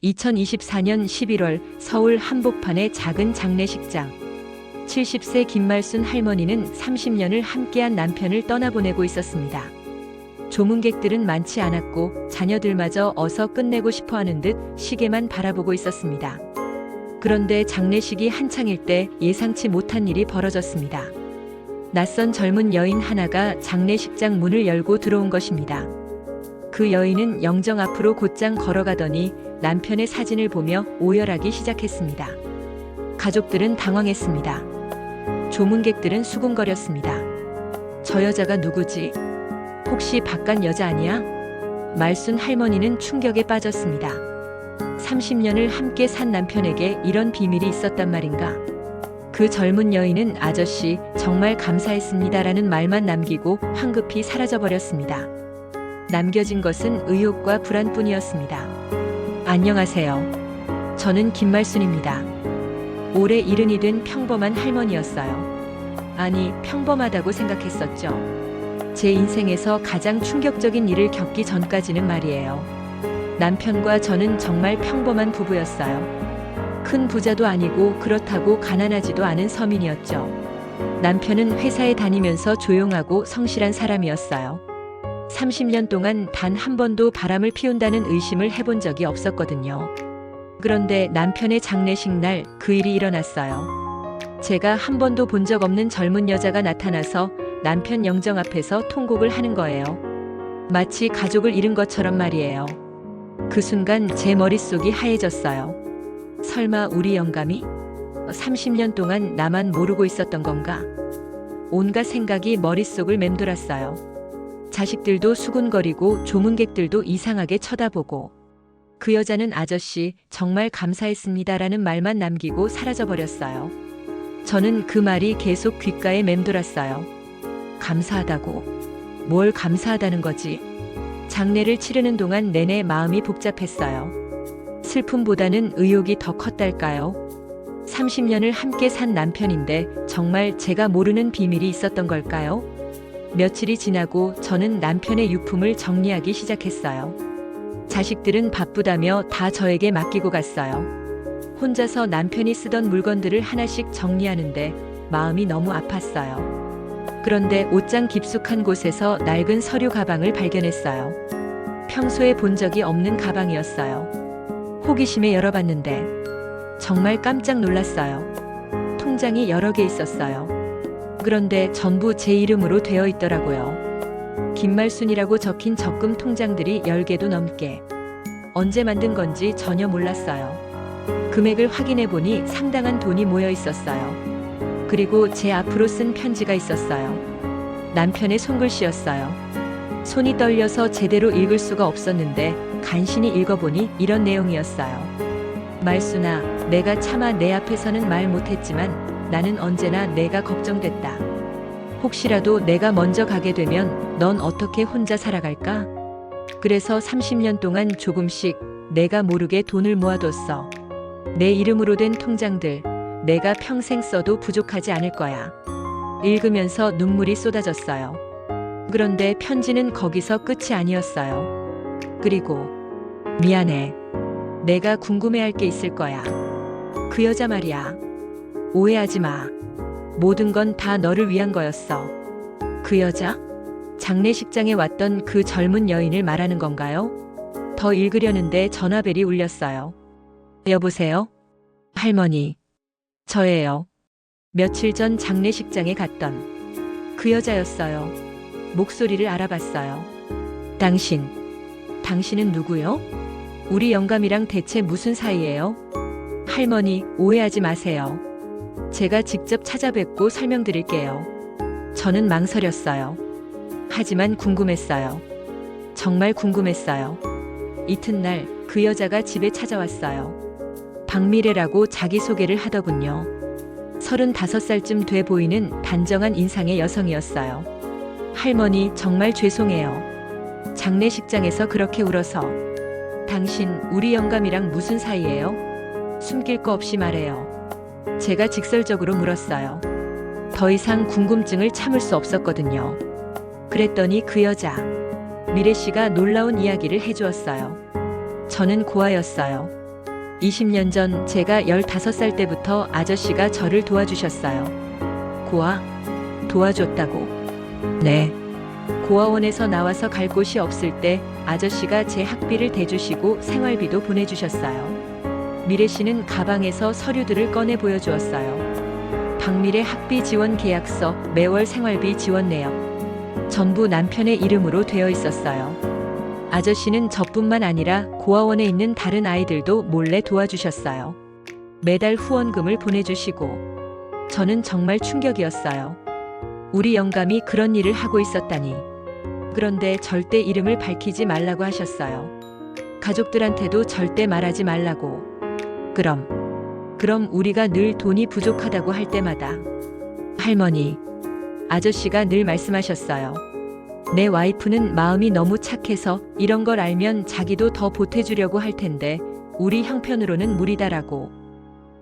2024년 11월 서울 한복판의 작은 장례식장. 70세 김말순 할머니는 30년을 함께한 남편을 떠나보내고 있었습니다. 조문객들은 많지 않았고 자녀들마저 어서 끝내고 싶어하는 듯 시계만 바라보고 있었습니다. 그런데 장례식이 한창일 때 예상치 못한 일이 벌어졌습니다. 낯선 젊은 여인 하나가 장례식장 문을 열고 들어온 것입니다. 그 여인은 영정 앞으로 곧장 걸어가더니 남편의 사진을 보며 오열하기 시작했습니다. 가족들은 당황했습니다. 조문객들은 수군거렸습니다. 저 여자가 누구지? 혹시 바깥 여자 아니야? 말순 할머니는 충격에 빠졌습니다. 30년을 함께 산 남편에게 이런 비밀이 있었단 말인가? 그 젊은 여인은 아저씨 정말 감사했습니다라는 말만 남기고 황급히 사라져버렸습니다. 남겨진 것은 의혹과 불안뿐이었습니다. 안녕하세요. 저는 김말순입니다. 올해 70이 된 평범한 할머니였어요. 아니, 평범하다고 생각했었죠. 제 인생에서 가장 충격적인 일을 겪기 전까지는 말이에요. 남편과 저는 정말 평범한 부부였어요. 큰 부자도 아니고 그렇다고 가난하지도 않은 서민이었죠. 남편은 회사에 다니면서 조용하고 성실한 사람이었어요. 30년 동안 단 한 번도 바람을 피운다는 의심을 해본 적이 없었거든요. 그런데 남편의 장례식 날 그 일이 일어났어요. 제가 한 번도 본 적 없는 젊은 여자가 나타나서 남편 영정 앞에서 통곡을 하는 거예요. 마치 가족을 잃은 것처럼 말이에요. 그 순간 제 머릿속이 하얘졌어요. 설마 우리 영감이 30년 동안 나만 모르고 있었던 건가? 온갖 생각이 머릿속을 맴돌았어요. 자식들도 수군거리고 조문객들도 이상하게 쳐다보고 그 여자는 아저씨 정말 감사했습니다라는 말만 남기고 사라져버렸어요. 저는 그 말이 계속 귓가에 맴돌았어요. 감사하다고? 뭘 감사하다는 거지? 장례를 치르는 동안 내내 마음이 복잡했어요. 슬픔보다는 의욕이 더 컸달까요? 30년을 함께 산 남편인데 정말 제가 모르는 비밀이 있었던 걸까요? 며칠이 지나고 저는 남편의 유품을 정리하기 시작했어요. 자식들은 바쁘다며 다 저에게 맡기고 갔어요. 혼자서 남편이 쓰던 물건들을 하나씩 정리하는데 마음이 너무 아팠어요. 그런데 옷장 깊숙한 곳에서 낡은 서류 가방을 발견했어요. 평소에 본 적이 없는 가방이었어요. 호기심에 열어봤는데 정말 깜짝 놀랐어요. 통장이 여러 개 있었어요. 그런데 전부 제 이름으로 되어 있더라고요. 김말순이라고 적힌 적금 통장들이 10개도 넘게. 언제 만든 건지 전혀 몰랐어요. 금액을 확인해 보니 상당한 돈이 모여 있었어요. 그리고 제 앞으로 쓴 편지가 있었어요. 남편의 손글씨였어요. 손이 떨려서 제대로 읽을 수가 없었는데 간신히 읽어보니 이런 내용이었어요. 말순아, 내가 차마 내 앞에서는 말 못했지만 나는 언제나 내가 걱정됐다. 혹시라도 내가 먼저 가게 되면 넌 어떻게 혼자 살아갈까? 그래서 30년 동안 조금씩 내가 모르게 돈을 모아뒀어. 내 이름으로 된 통장들, 내가 평생 써도 부족하지 않을 거야. 읽으면서 눈물이 쏟아졌어요. 그런데 편지는 거기서 끝이 아니었어요. 그리고 미안해. 내가 궁금해할 게 있을 거야. 그 여자 말이야. 오해하지 마. 모든 건 다 너를 위한 거였어. 그 여자? 장례식장에 왔던 그 젊은 여인을 말하는 건가요? 더 읽으려는데 전화벨이 울렸어요. 여보세요? 할머니. 저예요. 며칠 전 장례식장에 갔던 그 여자였어요. 목소리를 알아봤어요. 당신은 누구요? 우리 영감이랑 대체 무슨 사이예요? 할머니, 오해하지 마세요. 제가 직접 찾아뵙고 설명드릴게요. 저는 망설였어요. 하지만 궁금했어요. 정말 궁금했어요. 이튿날 그 여자가 집에 찾아왔어요. 박미래라고 자기소개를 하더군요. 35살쯤 돼 보이는 단정한 인상의 여성이었어요. 할머니, 정말 죄송해요. 장례식장에서 그렇게 울어서. 당신, 우리 영감이랑 무슨 사이예요? 숨길 거 없이 말해요. 제가 직설적으로 물었어요. 더 이상 궁금증을 참을 수 없었거든요. 그랬더니 그 여자, 미래 씨가 놀라운 이야기를 해주었어요. 저는 고아였어요. 20년 전 제가 15살 때부터 아저씨가 저를 도와주셨어요. 고아? 도와줬다고? 네. 고아원에서 나와서 갈 곳이 없을 때 아저씨가 제 학비를 대주시고 생활비도 보내주셨어요. 미래 씨는 가방에서 서류들을 꺼내 보여주었어요. 박미래 학비 지원 계약서, 매월 생활비 지원 내역. 전부 남편의 이름으로 되어 있었어요. 아저씨는 저뿐만 아니라 고아원에 있는 다른 아이들도 몰래 도와주셨어요. 매달 후원금을 보내주시고. 저는 정말 충격이었어요. 우리 영감이 그런 일을 하고 있었다니. 그런데 절대 이름을 밝히지 말라고 하셨어요. 가족들한테도 절대 말하지 말라고. 그럼 우리가 늘 돈이 부족하다고 할 때마다 할머니, 아저씨가 늘 말씀하셨어요. 내 와이프는 마음이 너무 착해서 이런 걸 알면 자기도 더 보태주려고 할 텐데 우리 형편으로는 무리다라고.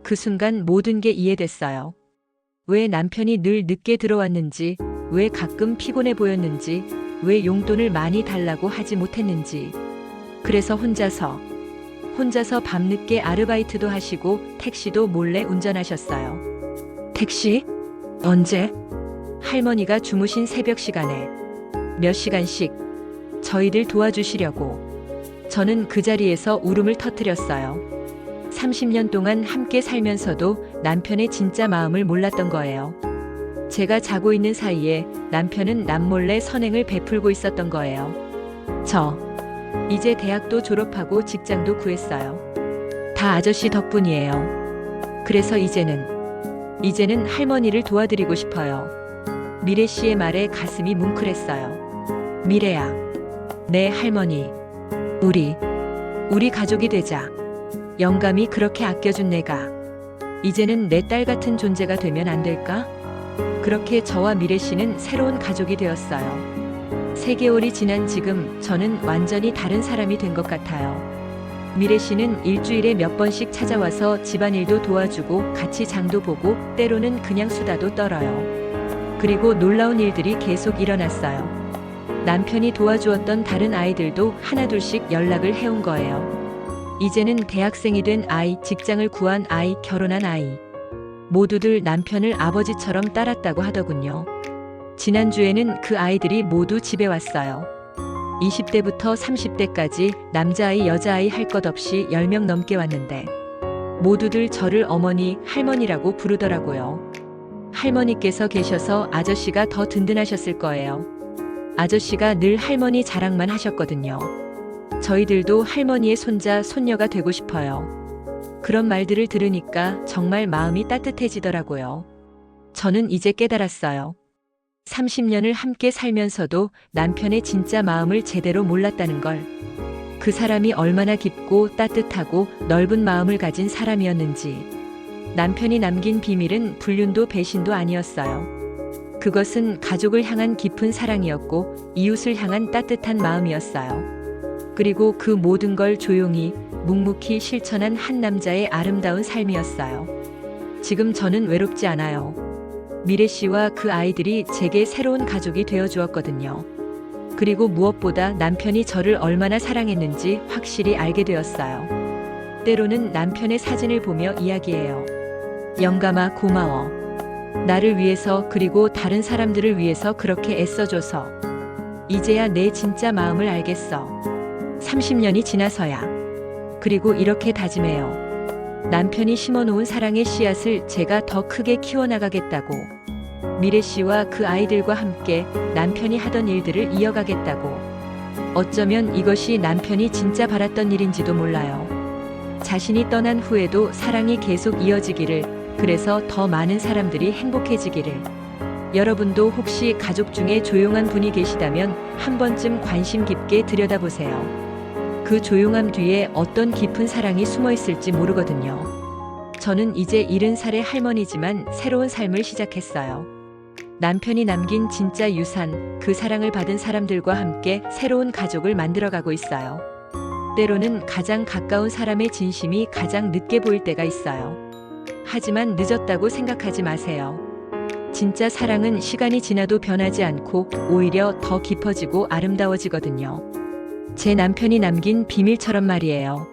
그 순간 모든 게 이해됐어요. 왜 남편이 늘 늦게 들어왔는지, 왜 가끔 피곤해 보였는지, 왜 용돈을 많이 달라고 하지 못했는지. 그래서 혼자서 밤늦게 아르바이트도 하시고 택시도 몰래 운전하셨어요. 택시? 언제? 할머니가 주무신 새벽 시간에 몇 시간씩 저희들 도와주시려고. 저는 그 자리에서 울음을 터뜨렸어요. 30년 동안 함께 살면서도 남편의 진짜 마음을 몰랐던 거예요. 제가 자고 있는 사이에 남편은 남몰래 선행을 베풀고 있었던 거예요. 저 이제 대학도 졸업하고 직장도 구했어요. 다 아저씨 덕분이에요. 그래서 이제는 할머니를 도와드리고 싶어요. 미래 씨의 말에 가슴이 뭉클했어요. 미래야, 네 할머니, 우리 가족이 되자. 영감이 그렇게 아껴준 내가 이제는 내 딸 같은 존재가 되면 안 될까? 그렇게 저와 미래 씨는 새로운 가족이 되었어요. 3개월이 지난 지금 저는 완전히 다른 사람이 된 것 같아요. 미래 씨는 일주일에 몇 번씩 찾아와서 집안일도 도와주고 같이 장도 보고 때로는 그냥 수다도 떨어요. 그리고 놀라운 일들이 계속 일어났어요. 남편이 도와주었던 다른 아이들도 하나둘씩 연락을 해온 거예요. 이제는 대학생이 된 아이, 직장을 구한 아이, 결혼한 아이. 모두들 남편을 아버지처럼 따랐다고 하더군요. 지난주에는 그 아이들이 모두 집에 왔어요. 20대부터 30대까지 남자아이, 여자아이 할 것 없이 10명 넘게 왔는데 모두들 저를 어머니, 할머니라고 부르더라고요. 할머니께서 계셔서 아저씨가 더 든든하셨을 거예요. 아저씨가 늘 할머니 자랑만 하셨거든요. 저희들도 할머니의 손자, 손녀가 되고 싶어요. 그런 말들을 들으니까 정말 마음이 따뜻해지더라고요. 저는 이제 깨달았어요. 30년을 함께 살면서도 남편의 진짜 마음을 제대로 몰랐다는 걸. 그 사람이 얼마나 깊고 따뜻하고 넓은 마음을 가진 사람이었는지. 남편이 남긴 비밀은 불륜도 배신도 아니었어요. 그것은 가족을 향한 깊은 사랑이었고 이웃을 향한 따뜻한 마음이었어요. 그리고 그 모든 걸 조용히 묵묵히 실천한 한 남자의 아름다운 삶이었어요. 지금 저는 외롭지 않아요. 미래 씨와 그 아이들이 제게 새로운 가족이 되어 주었거든요. 그리고 무엇보다 남편이 저를 얼마나 사랑했는지 확실히 알게 되었어요. 때로는 남편의 사진을 보며 이야기해요. 영감아, 고마워. 나를 위해서 그리고 다른 사람들을 위해서 그렇게 애써줘서. 이제야 내 진짜 마음을 알겠어. 30년이 지나서야. 그리고 이렇게 다짐해요. 남편이 심어놓은 사랑의 씨앗을 제가 더 크게 키워나가겠다고. 미래 씨와 그 아이들과 함께 남편이 하던 일들을 이어가겠다고. 어쩌면 이것이 남편이 진짜 바랐던 일인지도 몰라요. 자신이 떠난 후에도 사랑이 계속 이어지기를, 그래서 더 많은 사람들이 행복해지기를. 여러분도 혹시 가족 중에 조용한 분이 계시다면 한 번쯤 관심 깊게 들여다보세요. 그 조용함 뒤에 어떤 깊은 사랑이 숨어 있을지 모르거든요. 저는 이제 70살의 할머니지만 새로운 삶을 시작했어요. 남편이 남긴 진짜 유산, 그 사랑을 받은 사람들과 함께 새로운 가족을 만들어가고 있어요. 때로는 가장 가까운 사람의 진심이 가장 늦게 보일 때가 있어요. 하지만 늦었다고 생각하지 마세요. 진짜 사랑은 시간이 지나도 변하지 않고 오히려 더 깊어지고 아름다워지거든요. 제 남편이 남긴 비밀처럼 말이에요.